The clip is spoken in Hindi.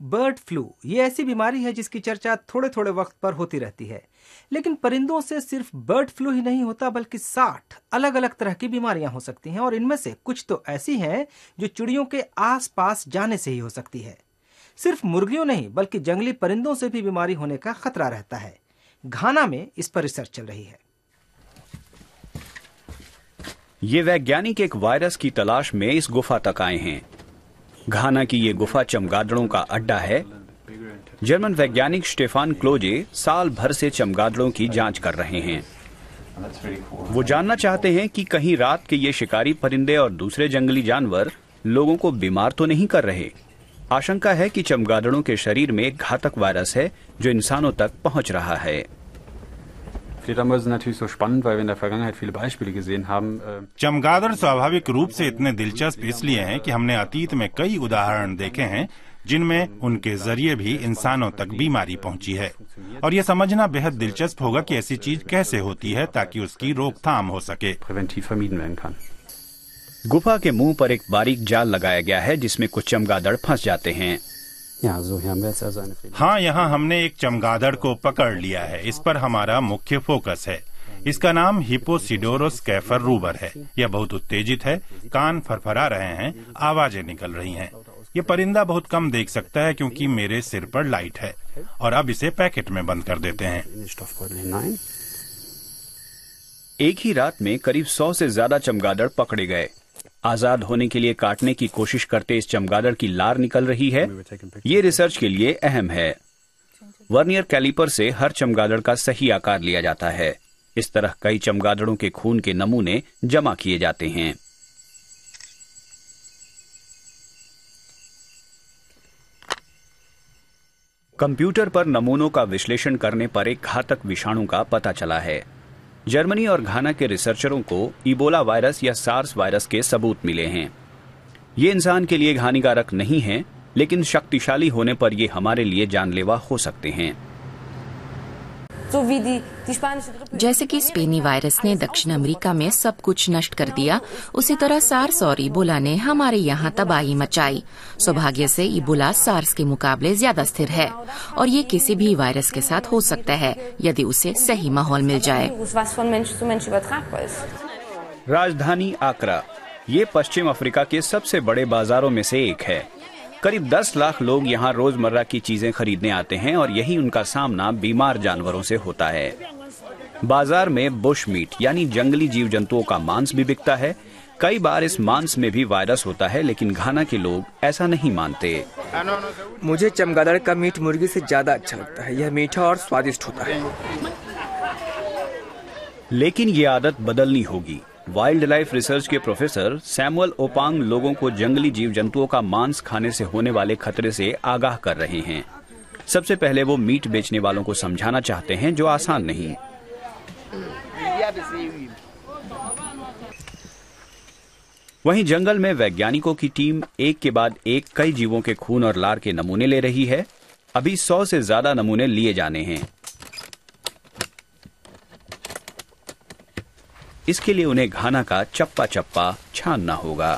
बर्ड फ्लू ये ऐसी बीमारी है जिसकी चर्चा थोड़े थोड़े वक्त पर होती रहती है। लेकिन परिंदों से सिर्फ बर्ड फ्लू ही नहीं होता, बल्कि 60 अलग अलग तरह की बीमारियां हो सकती हैं, और इनमें से कुछ तो ऐसी हैं जो चिड़ियों के आसपास जाने से ही हो सकती है। सिर्फ मुर्गियों नहीं, बल्कि जंगली परिंदों से भी बीमारी होने का खतरा रहता है। घाना में इस पर रिसर्च चल रही है। ये वैज्ञानिक एक वायरस की तलाश में इस गुफा तक आए हैं। घाना की ये गुफा चमगादड़ों का अड्डा है। जर्मन वैज्ञानिक स्टेफान क्लोजे साल भर से चमगादड़ों की जांच कर रहे हैं। वो जानना चाहते हैं कि कहीं रात के ये शिकारी परिंदे और दूसरे जंगली जानवर लोगों को बीमार तो नहीं कर रहे। आशंका है कि चमगादड़ों के शरीर में एक घातक वायरस है जो इंसानों तक पहुंच रहा है। चमगादड़ स्वाभाविक रूप से इतने दिलचस्प इसलिए हैं कि हमने अतीत में कई उदाहरण देखे हैं जिनमें उनके जरिए भी इंसानों तक बीमारी पहुंची है, और ये समझना बेहद दिलचस्प होगा कि ऐसी चीज कैसे होती है ताकि उसकी रोकथाम हो सके। गुफा के मुंह पर एक बारीक जाल लगाया गया है जिसमें कुछ चमगादड़ फंस जाते हैं। हाँ, यहाँ हमने एक चमगादड़ को पकड़ लिया है। इस पर हमारा मुख्य फोकस है। इसका नाम हिपोसिडोरस कैफर रूबर है। यह बहुत उत्तेजित है, कान फरफरा रहे हैं, आवाजें निकल रही हैं। ये परिंदा बहुत कम देख सकता है क्योंकि मेरे सिर पर लाइट है, और अब इसे पैकेट में बंद कर देते हैं। एक ही रात में करीब 100 से ज्यादा चमगादड़ पकड़े गए। आजाद होने के लिए काटने की कोशिश करते इस चमगादड़ की लार निकल रही है। ये रिसर्च के लिए अहम है। वर्नियर कैलिपर से हर चमगादड़ का सही आकार लिया जाता है। इस तरह कई चमगादड़ों के खून के नमूने जमा किए जाते हैं। कंप्यूटर पर नमूनों का विश्लेषण करने पर एक घातक विषाणु का पता चला है। जर्मनी और घाना के रिसर्चरों को इबोला वायरस या सार्स वायरस के सबूत मिले हैं। ये इंसान के लिए हानिकारक नहीं है, लेकिन शक्तिशाली होने पर ये हमारे लिए जानलेवा हो सकते हैं। जैसे कि स्पेनी वायरस ने दक्षिण अमेरिका में सब कुछ नष्ट कर दिया, उसी तरह सार्स और इबोला ने हमारे यहाँ तबाही मचाई। सौभाग्य से इबोला सार्स के मुकाबले ज्यादा स्थिर है, और ये किसी भी वायरस के साथ हो सकता है यदि उसे सही माहौल मिल जाए। राजधानी आक्रा ये पश्चिम अफ्रीका के सबसे बड़े बाजारों में से एक है। करीब 10 लाख लोग यहाँ रोजमर्रा की चीजें खरीदने आते हैं, और यही उनका सामना बीमार जानवरों से होता है। बाजार में बुश मीट यानी जंगली जीव जंतुओं का मांस भी बिकता है। कई बार इस मांस में भी वायरस होता है, लेकिन घाना के लोग ऐसा नहीं मानते। मुझे चमगादड़ का मीट मुर्गी से ज्यादा अच्छा लगता है। यह मीठा और स्वादिष्ट होता है। लेकिन ये आदत बदलनी होगी। वाइल्ड लाइफ रिसर्च के प्रोफेसर सैमुअल ओपांग लोगों को जंगली जीव जंतुओं का मांस खाने से होने वाले खतरे से आगाह कर रहे हैं। सबसे पहले वो मीट बेचने वालों को समझाना चाहते हैं, जो आसान नहीं। वहीं जंगल में वैज्ञानिकों की टीम एक के बाद एक कई जीवों के खून और लार के नमूने ले रही है। अभी 100 से ज्यादा नमूने लिए जाने हैं। इसके लिए उन्हें घाना का चप्पा चप्पा छानना होगा।